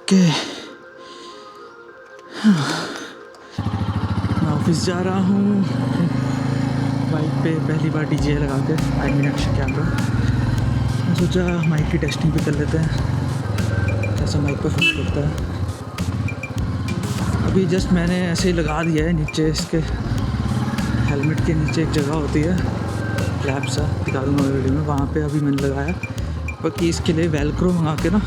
Okay, मैं office जा रहा हूँ बाइक पे। पहली बार डीजे लगा के आई मीन एक्शन कैमरा। मैं सोचा माइक की टेस्टिंग भी कर लेते हैं, कैसा माइक पे फील करता है। अभी जस्ट मैंने ऐसे ही लगा दिया है। नीचे इसके हेलमेट के नीचे एक जगह होती है, क्लैप सा दिखा दूँगा वीडियो में, वहाँ पे अभी मैंने लगाया। बाकी इसके लिए वेलक्रो मंगा के ना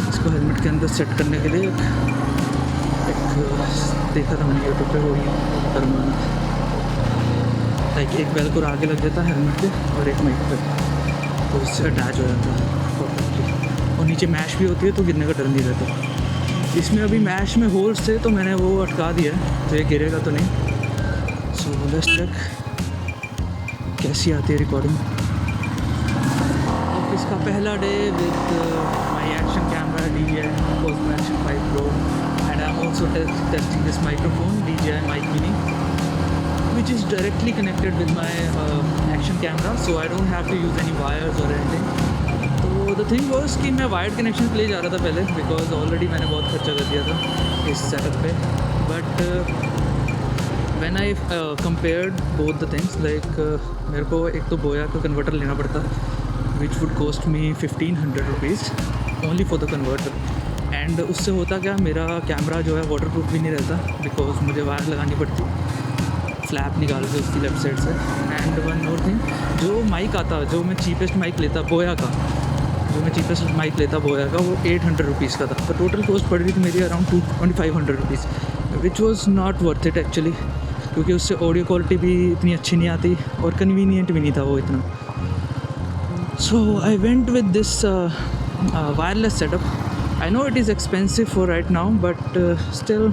इसको हेलमेट के अंदर सेट करने के लिए एक देखा था मैंने यूट्यूब पे, वही करूँगा मैं। लाइक एक वेलक्रो आगे लग जाता है हेलमेट पे और एक माइक पे, तो उससे अटैच हो जाता है परफेक्टली। और नीचे मैश भी होती है तो गिरने का डर नहीं रहता। इसमें अभी मैश में होल्स थे तो मैंने वो अटका दिया है, तो ये गिरेगा तो नहीं। सो लेट्स चेक कैसी आती है रिकॉर्डिंग। ऑफिस का पहला day with my action camera DJI Osmo Action 5 Pro, and I'm also testing this microphone DJI Mic Mini, which is directly connected with my action camera, so I don't have to use any wires or anything. तो the thing was कि मैं wired connection के लिए जा रहा था पहले, because already मैंने बहुत खर्चा कर दिया था इस सेटअप पे। But when I compared both the things, like मेरे को एक तो बोया का कन्वर्टर लेना पड़ता, which would cost me 1500 rupees only for the converter, and उससे होता क्या, मेरा कैमरा जो है वाटर प्रूफ भी नहीं रहता, बिकॉज मुझे वायर लगानी पड़ती फ्लैप निकाल के उसकी लेफ्ट साइड से। एंड वन मोर थिंग, जो माइक आता, जो मैं चीपेस्ट माइक लेता बोया का, वो 800 रुपीज़ का था। तो टोटल कॉस्ट पड़ रही थी मेरी around 2500 rupees, which was not worth it actually, क्योंकि उससे ऑडियो क्वालिटी भी इतनी अच्छी नहीं आती और कन्वीनियंट भी नहीं था वो इतना। So I went with this wireless setup. I know it is expensive for right now, but still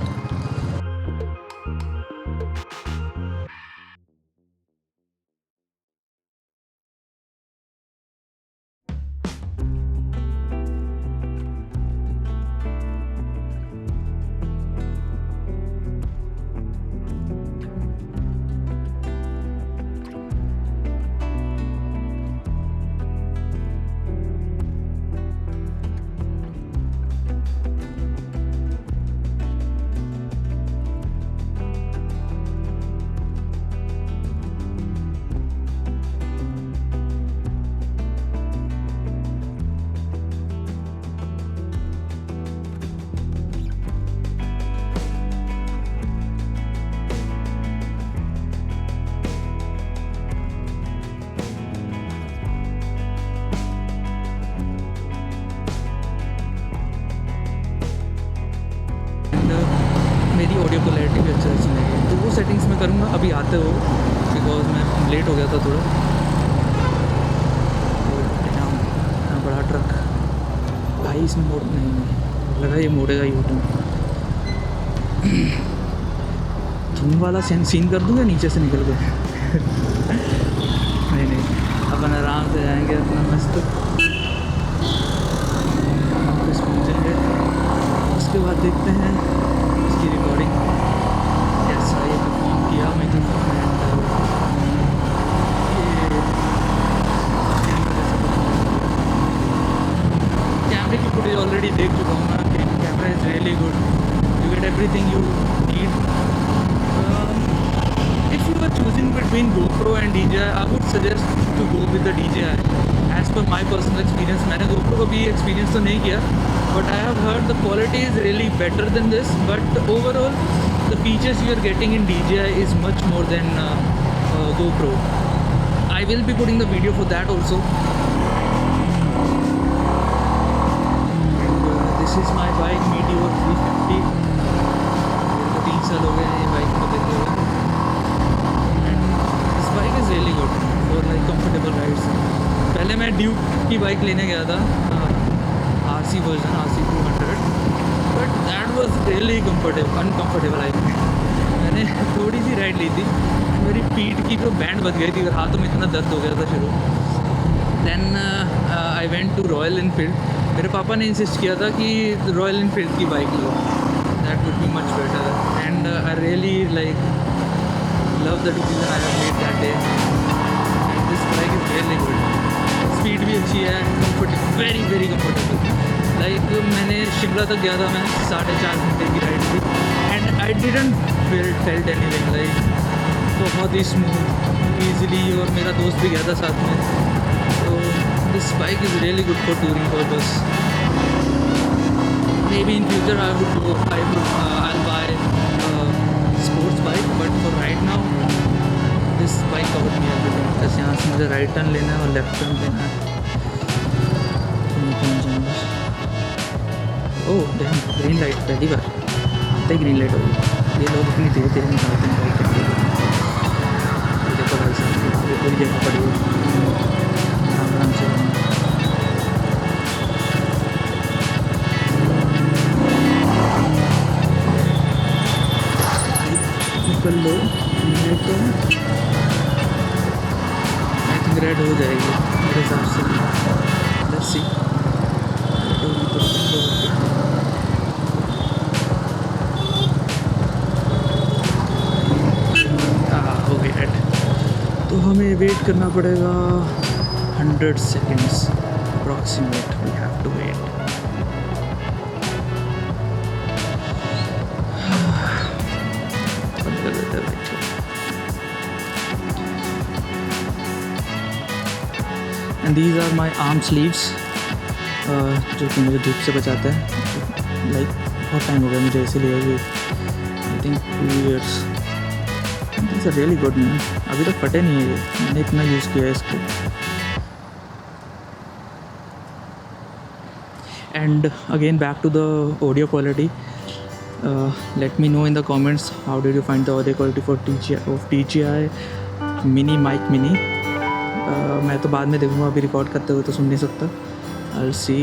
मेरी ऑडियो क्वालिटी भी अच्छा सुनेगी, तो वो सेटिंग्स मैं करूँगा अभी आते हो, बिकॉज मैं लेट हो गया था थोड़ा। बड़ा ट्रक भाई, इसमें मोड़ नहीं लगा, ये मोड़ेगा ही होटल। धुआं वाला सीन कर दूँगा नीचे से निकल के। नहीं, अपन आराम से जाएंगे अपना मस्त ऑफिस पहुँचेंगे, उसके बाद देखते हैं इसकी रिकॉर्डिंग कैसा ये परफॉर्म किया माइक्रोफोन। कैमरे की फुटेज ऑलरेडी देख चुका हूँ मैं कि camera is really good, you get everything you need. If you are choosing between GoPro and DJI, I would suggest to go with the DJI as per my personal experience. मैंने GoPro को भी experience तो नहीं किया, but I have heard the quality is really better than this, but overall the features you are getting in DJI is much more than GoPro. I will be putting the video for that also. And, this is my bike Meteor 350. मेरे को 3 साल हो गए हैं ये bike को देते हुए, and this bike is really good for like comfortable rides. पहले मैं ड्यूक की बाइक लेने गया था, RC version RC200, but that was really uncomfortable. I मैंने थोड़ी सी राइड ली थी, मेरी पीठ की जो बैंड बच गई थी और हाथों में इतना दर्द हो गया था शुरू। Then I went to Royal Enfield. मेरे पापा ने इंसिस्ट किया था कि रॉयल इनफील्ड की बाइक लो, that would be much better, and I really like love the decision I have made that day, and this bike is really good. Speed भी अच्छी है, वेरी वेरी कम्फर्टेबल। लाइक मैंने शिमला तक गया था, मैं 4.5 घंटे की राइड थी and I didn't felt anything, like बहुत ही स्मूथ ईजिली, और मेरा दोस्त भी गया था साथ में। तो this bike is really good for touring purpose. May be in future I'll buy sports bike, but for right now this bike covered me everything। बस यहाँ से मुझे राइट टर्न लेना है और लेफ्ट टर्न लेना है। ओह डैम, ग्रीन लाइट, पहली बार आते ही ग्रीन लाइट होगी। ये लोग इतनी धीरे धीरे निकालते हैं बाइक के। देखो भाई साहब, ये पूरी जगह पड़ी है, आराम आराम से। निकल लो, नहीं तो आई थिंक रेड हो जाएगी मेरे हिसाब से। लेट्स सी, हो गई रेड। तो हमें वेट करना पड़ेगा 100 seconds approximate, we have to wait. And these are my arm sleeves, जो कि मुझे धूप से बचाता है। लाइक बहुत टाइम हो गया मुझे इसीलिए भी, I think 2 years। This are really good man, अभी तक फटे नहीं है ये, मैंने इतना यूज़ किया है इसको। And again back to the audio quality, let me know in the comments how did you find the audio quality for DJI Mini Mic Mini। मैं तो बाद में देखूँगा, अभी रिकॉर्ड करते हुए तो सुन नहीं सकता। I'll see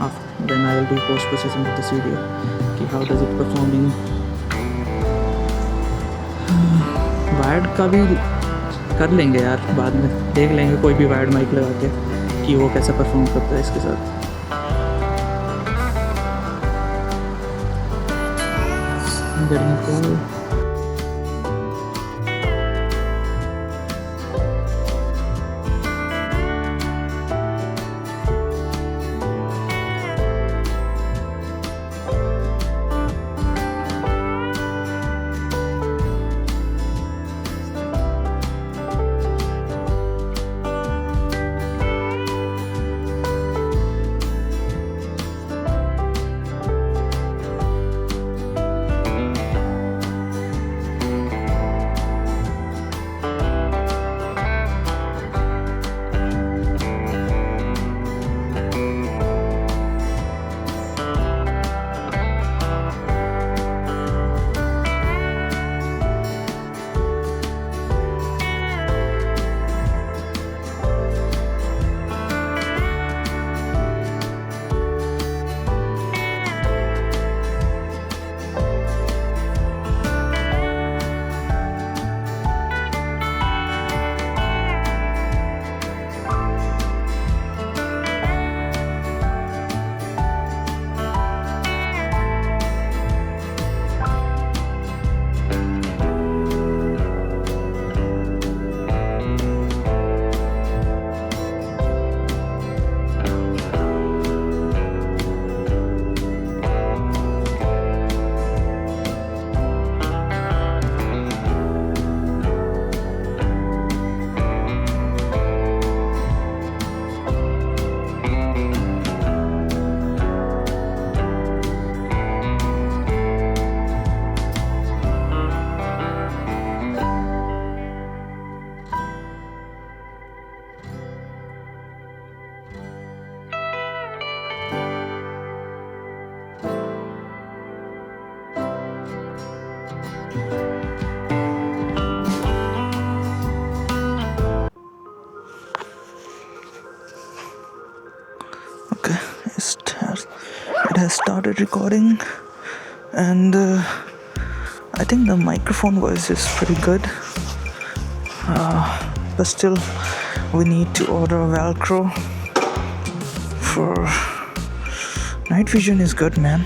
after, then I'll do post processing of this video कि how does it performing। Wired का भी कर लेंगे यार, बाद में देख लेंगे कोई भी वायर्ड माइक लगा के कि वो कैसा परफॉर्म करता है इसके साथ। getting cold। it has started recording, and I think the microphone voice is pretty good, but still we need to order a Velcro for night vision. Is good, man.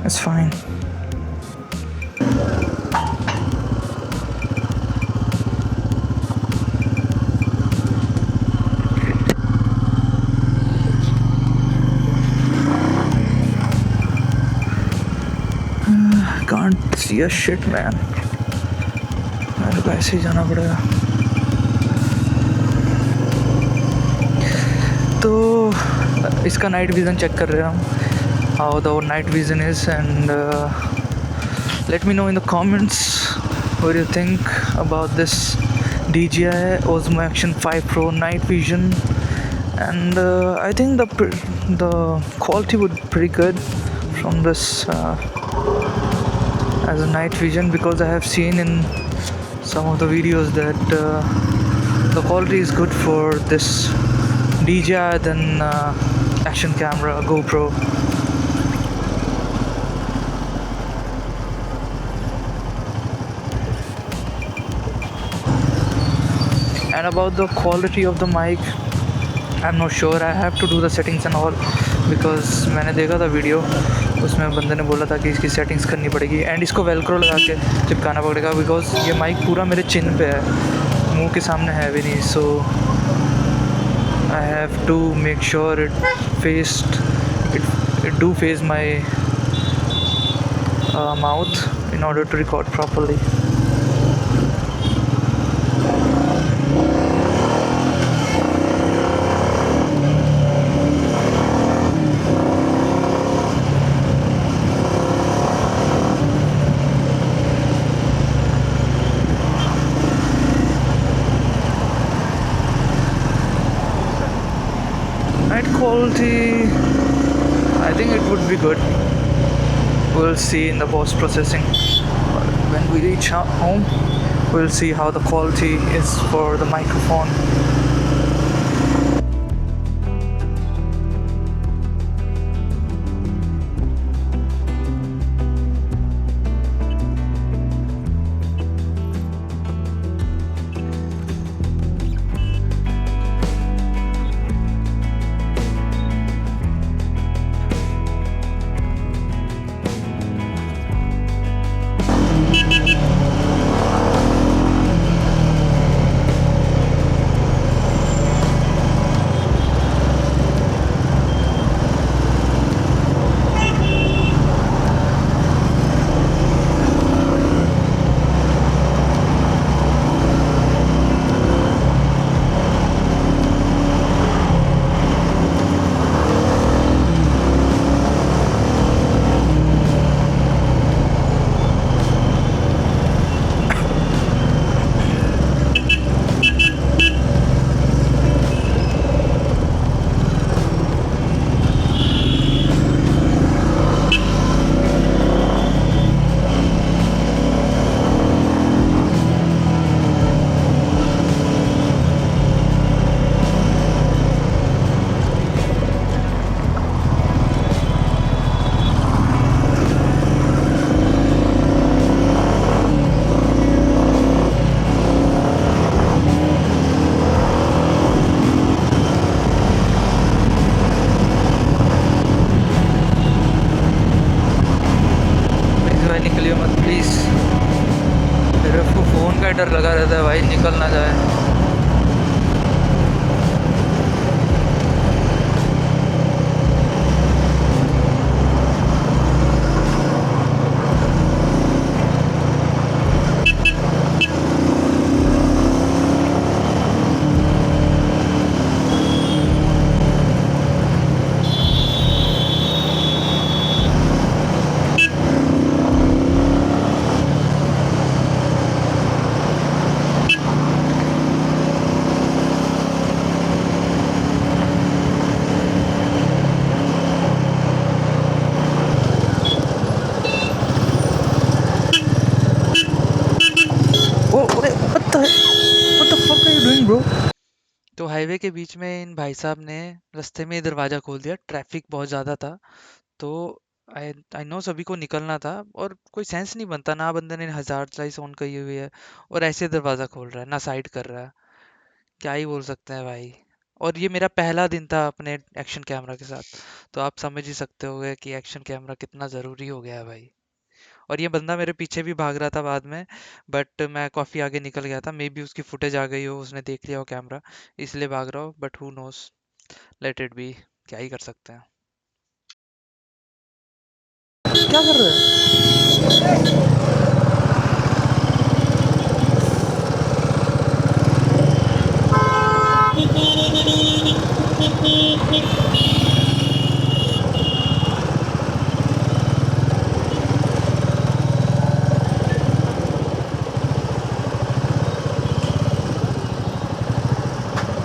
It's fine. can't see a shit man. मेरे को ऐसे ही जाना पड़ेगा. तो इसका night vision check कर रहे हैं हम, how the night vision is, and let me know in the comments what you think about this DJI Osmo Action 5 Pro night vision. And I think the quality would be pretty good from this as a night vision, because I have seen in some of the videos that the quality is good for this DJI than action camera GoPro. And about the quality of the mic, I'm not sure. I have to do the settings and all, because मैंने देखा था video, उसमें बंदे ने बोला था कि इसकी सेटिंग्स करनी पड़ेगी एंड इसको वेलक्रो लगा के चिपकाना पड़ेगा, बिकॉज ये माइक पूरा मेरे चिन पे है, मुंह के सामने है भी नहीं. So I have to make sure it do face my mouth in order to record properly. Night quality, I think it would be good. We'll see in the post processing. When we reach home, we'll see how the quality is for the microphone. निकलियो मत please, मेरे को phone का डर लगा रहता है भाई, निकल ना जाए. तो हाईवे के बीच में इन भाई साहब ने रास्ते में दरवाज़ा खोल दिया, ट्रैफिक बहुत ज़्यादा था, तो आई आई नो सभी को निकलना था, और कोई सेंस नहीं बनता ना, बंदे ने हजार लाइट्स ऑन की हुई है और ऐसे दरवाज़ा खोल रहा है ना, साइड कर रहा है. क्या ही बोल सकते हैं भाई. और ये मेरा पहला दिन था अपने एक्शन कैमरा के साथ, तो आप समझ ही सकते होगे कि एक्शन कैमरा कितना ज़रूरी हो गया है भाई. और ये बंदा मेरे पीछे भी भाग रहा था बाद में, बट मैं काफ़ी आगे निकल गया था. मे बी उसकी फुटेज आ गई हो, उसने देख लिया हो कैमरा, इसलिए भाग रहा हो, but who knows, let it be. क्या ही कर सकते हैं. क्या कर रहे हैं?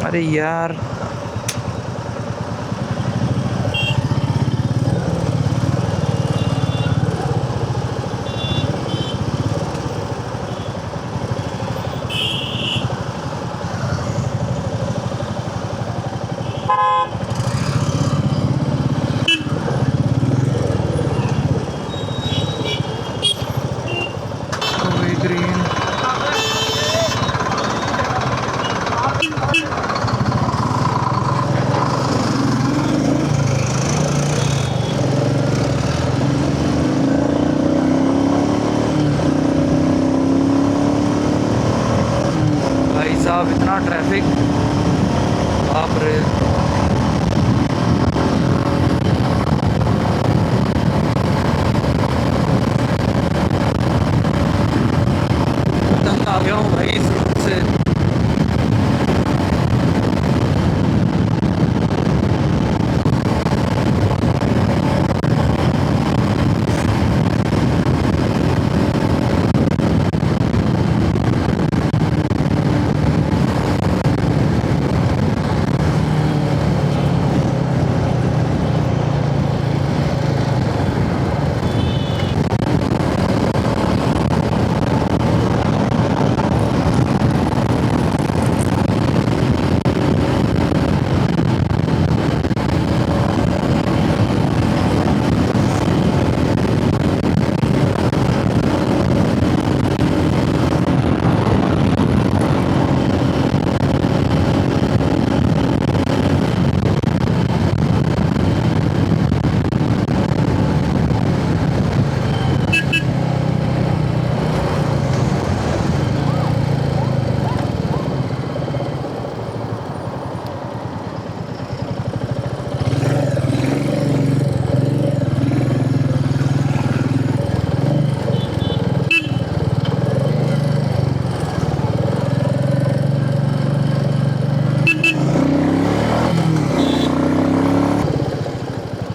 अरे यार, कोई ग्रीन। भाई साहब, इतना ट्रैफिक, बाप रे। तंग आ गया हूँ भाई इस रोड से।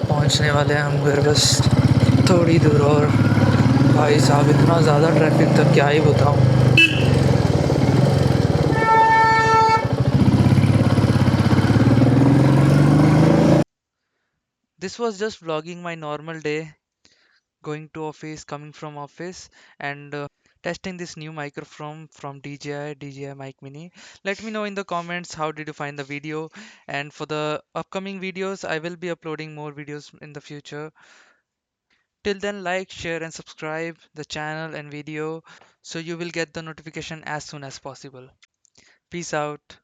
पहुंचने वाले हैं हम घर, बस थोड़ी दूर और। भाई साहब, इतना ज़्यादा ट्रैफिक था, क्या ही बताऊं। This was just vlogging my normal day, going to office, coming from office, and testing this new microphone from DJI Mic Mini. Let me know in the comments how did you find the video, and for the upcoming videos, I will be uploading more videos in the future. Till then, like, share, and subscribe the channel and video so you will get the notification as soon as possible. Peace out.